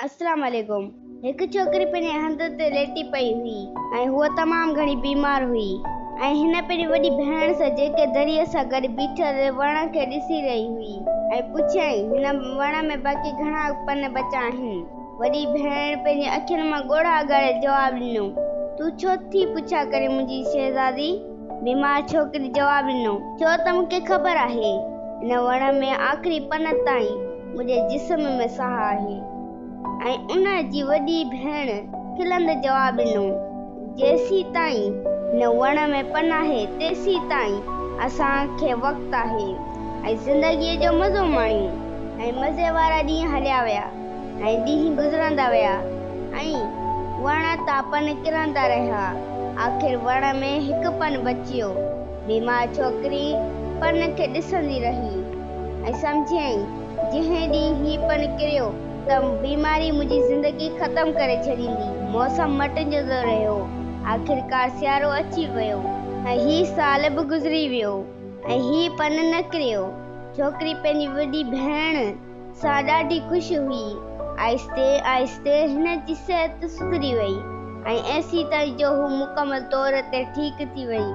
अस्सलाम वालेकुम। एक ڇोकरी पंहिंजे हंध ते लेटी पई हुई ऐं हूअ तमाम घणी बीमार हुई ऐं हिन पंहिंजी वॾी भेण सां जेके दरिया सां गॾु बीठल वण खे ॾिसी रही हुई ऐं पुछियईं हिन वण में बाक़ी घणा पन बचा आहिनि। वॾी भेण पंहिंजी अखियुनि मां ॻोढ़ा ॻाड़े जवाबु ॾिनो, तूं छो थी पुछा करे मुंहिंजी शहज़ादी? बीमार छोकिरी जवाबु ॾिनो, छो त मूंखे ख़बर आहे हिन वण में आख़िरी पन ताईं मुंहिंजे जिस्म में साह आहे। ऐं उन जी वॾी भेण खिलंदे जवाबु ॾिनो, जेसी ताईं हिन वण में पन आहे तेसी ताईं असांखे वक़्तु आहे ऐं ज़िंदगीअ जो मज़ो माणियूं। ऐं मज़े वारा ॾींहं हलिया विया ऐं ॾींहं गुज़रंदा विया ऐं वण तां पन किरंदा रहिया। आख़िर वण में हिकु पन बचियो। बीमार छोकिरी पन खे ॾिसंदी रही ऐं सम्झियईं, जंहिं ॾींहुं ही पन किरियो त बीमारी मुंहिंजी ज़िंदगी ख़तम करे छॾींदी। मौसम मटिजंदो रहियो। आख़िरकार सियारो अची वियो ऐं ही साल बि गुज़री वियो ऐं ही पन न किरियो। छोकिरी पंहिंजी वॾी भेण सां ॾाढी ख़ुशि हुई। आहिस्ते आहिस्ते हिन जी सिहत सुधरी वई ऐं ऐसी ताईं जो हू मुकमल तौर ते ठीकु थी वई।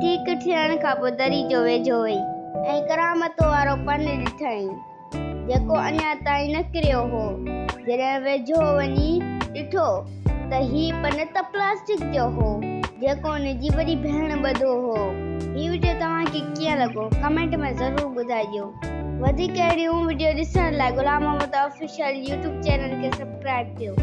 ठीकु थियण खां पोइ दरी जो वेझो वई ऐं करामत वारो पन ॾिठईं जेको अञा ताईं न किरियो हो। जॾहिं वेझो वञी ॾिठो त ही पन त प्लास्टिक जो हो जेको उन जी वॾी भेण ॿधो हो। ही वीडियो तव्हांखे कीअं लॻो कमेंट में ज़रूरु ॿुधाइजो। वधीक अहिड़ियूं वीडियो ॾिसण लाइ गुलाम मोहम्मद ऑफिशियल यूट्यूब चैनल खे सब्सक्राइब कयो।